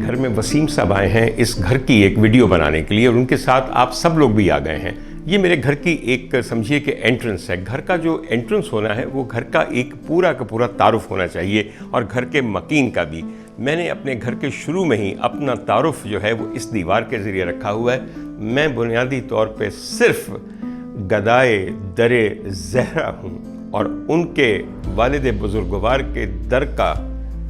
घर में वसीम साहब आए हैं इस घर की एक वीडियो बनाने के लिए, और उनके साथ आप सब लोग भी आ गए हैं। ये मेरे घर की एक समझिए कि एंट्रेंस है। घर का जो एंट्रेंस होना है वो घर का एक पूरा का पूरा तारुफ होना चाहिए, और घर के मकीन का भी। मैंने अपने घर के शुरू में ही अपना तारुफ जो है वो इस दीवार के ज़रिए रखा हुआ है। मैं बुनियादी तौर पे सिर्फ गदाए दरे ज़हरा हूँ और उनके वालिद बुजुर्गवार के दर का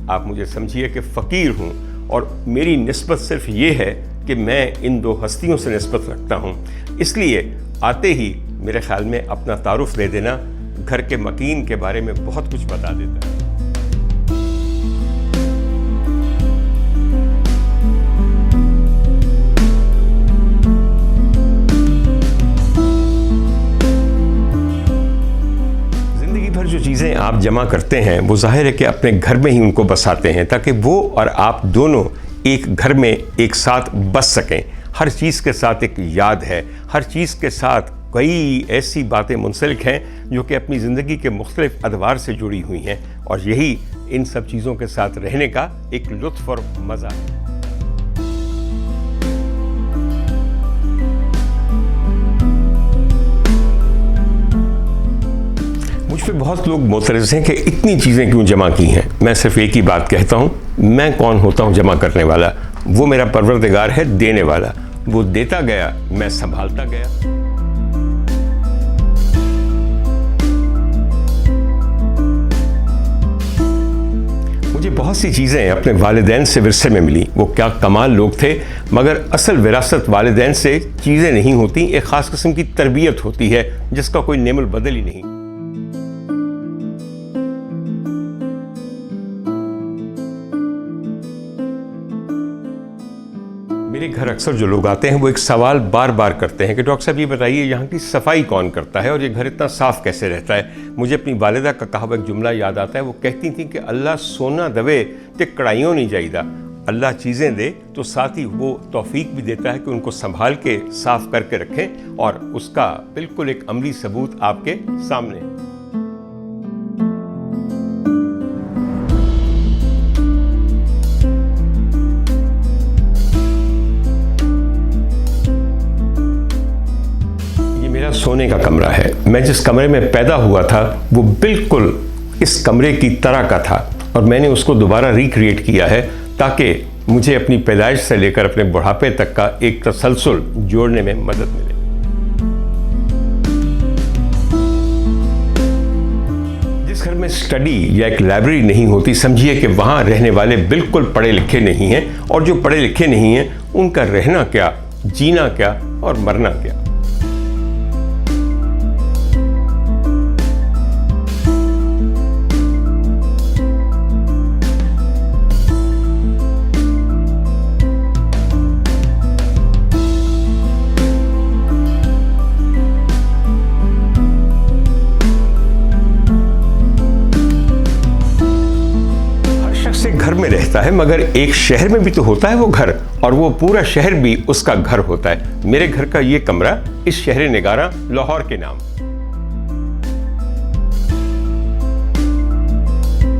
आप मुझे समझिए कि फ़कीर हूँ, और मेरी निस्बत सिर्फ ये है कि मैं इन दो हस्तियों से निस्बत रखता हूँ। इसलिए आते ही मेरे ख्याल में अपना तारुफ दे देना घर के मकीन के बारे में बहुत कुछ बता देता है। जो चीज़ें आप जमा करते हैं वो जाहिर है कि अपने घर में ही उनको बसाते हैं, ताकि वो और आप दोनों एक घर में एक साथ बस सकें। हर चीज़ के साथ एक याद है, हर चीज़ के साथ कई ऐसी बातें मुंसलिक हैं जो कि अपनी ज़िंदगी के मुख्तलिफ अदवार से जुड़ी हुई हैं, और यही इन सब चीज़ों के साथ रहने का एक लुत्फ़ और मज़ा है। मुझ पे बहुत लोग मोतरज़ हैं कि इतनी चीज़ें क्यों जमा की हैं। मैं सिर्फ एक ही बात कहता हूँ, मैं कौन होता हूँ जमा करने वाला? वो मेरा परवरदिगार है देने वाला। वो देता गया, मैं संभालता गया। मुझे बहुत सी चीज़ें अपने वालिदैन से विरसे में मिली। वो क्या कमाल लोग थे, मगर असल विरासत वालिदैन से चीज़ें नहीं होती, एक ख़ास किस्म की तरबियत होती है जिसका कोई नेमुल बदल ही नहीं। मेरे घर अक्सर जो लोग आते हैं वो एक सवाल बार बार करते हैं कि डॉक्टर साहब ये बताइए यहाँ की सफाई कौन करता है और ये घर इतना साफ़ कैसे रहता है। मुझे अपनी वालिदा का कहा हुआ एक जुमला याद आता है। वो कहती थी कि अल्लाह सोना दवे ते कड़ाइयों नहीं जाइदा। अल्लाह चीज़ें दे तो साथ ही वो तौफीक भी देता है कि उनको संभाल के साफ़ करके रखें, और उसका बिल्कुल एक अमली सबूत आपके सामने। सोने का कमरा है। मैं जिस कमरे में पैदा हुआ था वो बिल्कुल इस कमरे की तरह का था, और मैंने उसको दोबारा रिक्रिएट किया है ताकि मुझे अपनी पैदाइश से लेकर अपने बुढ़ापे तक का एक तसलसल जोड़ने में मदद मिले। जिस घर में स्टडी या एक लाइब्रेरी नहीं होती, समझिए कि वहाँ रहने वाले बिल्कुल पढ़े लिखे नहीं हैं, और जो पढ़े लिखे नहीं हैं उनका रहना क्या, जीना क्या और मरना क्या। घर में रहता है, मगर एक शहर में भी तो होता है वो घर, और वो पूरा शहर भी उसका घर होता है। मेरे घर का ये कमरा इस शहर निगारा लाहौर के नाम।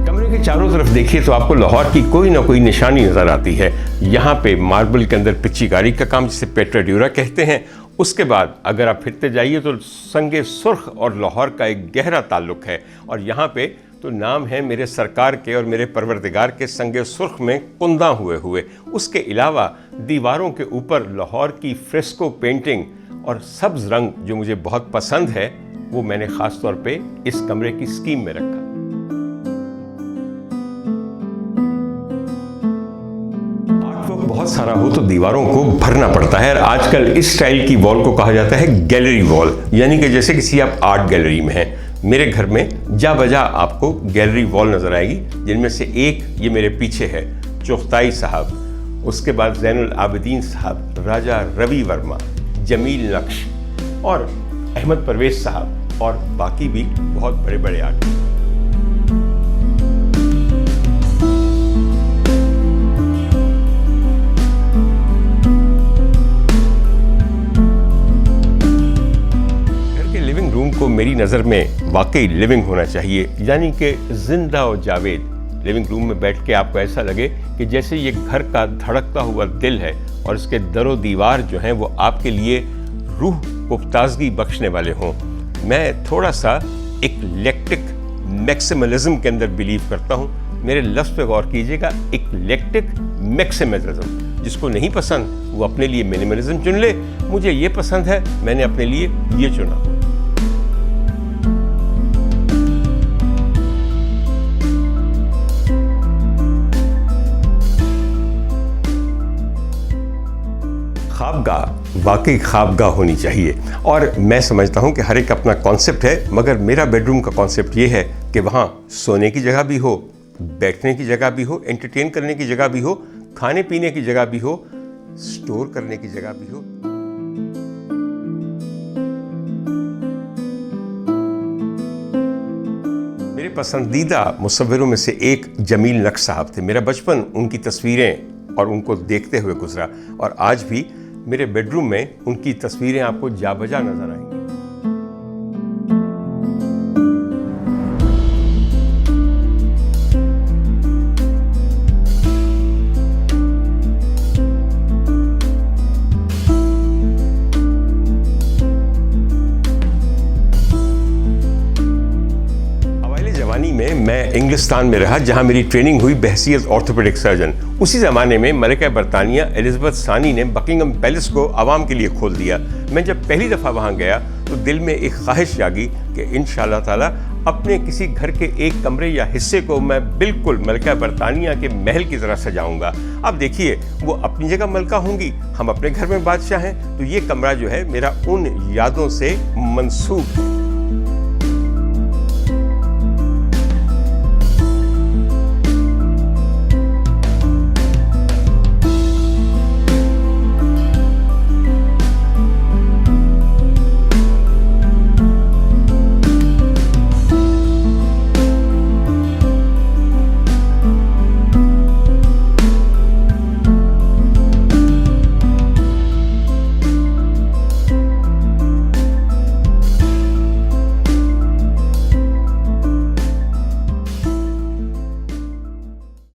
कमरे के चारों तरफ देखिए तो आपको लाहौर की कोई ना कोई निशानी नजर आती है। यहाँ पे मार्बल के अंदर पिच्चीकारी का काम, जिसे पेट्राड्यूरा कहते हैं। उसके बाद अगर आप फिरते जाइए तो संगे सुर्ख और लाहौर का एक गहरा ताल्लुक है, और यहाँ पे तो नाम है मेरे सरकार के और मेरे परवरदिगार के संगे सुर्ख में कुंदा हुए। उसके अलावा दीवारों के ऊपर लाहौर की फ्रेस्को पेंटिंग और सब्ज रंग जो मुझे बहुत पसंद है, वो मैंने ख़ास तौर पे इस कमरे की स्कीम में रखा। आर्टवर्क बहुत सारा हो तो दीवारों को भरना पड़ता है, और आजकल इस स्टाइल की वॉल को कहा जाता है गैलरी वॉल, यानी कि जैसे किसी आप आर्ट गैलरी में हैं। मेरे घर में जा बजा आपको गैलरी वॉल नज़र आएगी, जिनमें से एक ये मेरे पीछे है, चुगताई साहब, उसके बाद ज़ैनुल आबिदीन साहब, राजा रवि वर्मा, जमील नक्श और अहमद परवेज साहब, और बाकी भी बहुत बड़े बड़े आर्टिस्ट। को मेरी नज़र में वाकई लिविंग होना चाहिए, यानी कि जिंदा और जावेद। लिविंग रूम में बैठ के आपको ऐसा लगे कि जैसे ये घर का धड़कता हुआ दिल है और इसके दरो दीवार जो हैं वो आपके लिए रूह को ताजगी बख्शने वाले हों। मैं थोड़ा सा इक्लेक्टिक मैक्सिमलिज्म के अंदर बिलीव करता हूँ। मेरे लफ्ज़ पे गौर कीजिएगा, इक्लेक्टिक मैक्सिमलिज्म। जिसको नहीं पसंद वो अपने लिए मिनिमलिज्म चुन ले, मुझे ये पसंद है, मैंने अपने लिए ये चुना। ख्वाबगाह वाकई ख्वाबगाह होनी चाहिए और मैं समझता हूँ कि हर एक अपना कॉन्सेप्ट है, मगर मेरा बेडरूम का कॉन्सेप्ट ये है कि वहाँ सोने की जगह भी हो, बैठने की जगह भी हो, एंटरटेन करने की जगह भी हो, खाने पीने की जगह भी हो, स्टोर करने की जगह भी हो। मेरे पसंदीदा मुसव्विरों में से एक जमील नक्श साहब थे। मेरा बचपन उनकी तस्वीरें और उनको देखते हुए गुजरा और आज भी मेरे बेडरूम में उनकी तस्वीरें आपको जाबजा नजर आएंगी। में मैं इंग्लिस्तान में रहा जहां मेरी ट्रेनिंग हुई बहसियत ऑर्थोपेडिक सर्जन। उसी ज़माने में मलिका बरतानिया एलिज़ाबेथ सानी ने बकिंगम पैलेस को आवाम के लिए खोल दिया। मैं जब पहली दफ़ा वहां गया तो दिल में एक ख्वाहिश जागी कि इंशाअल्लाह ताला अपने किसी घर के एक कमरे या हिस्से को मैं बिल्कुल मलिका बरतानिया के महल की तरह सजाऊंगा। अब देखिए, वो अपनी जगह मलका होंगी, हम अपने घर में बादशाह हैं, तो ये कमरा जो है मेरा उन यादों से मंसूब है।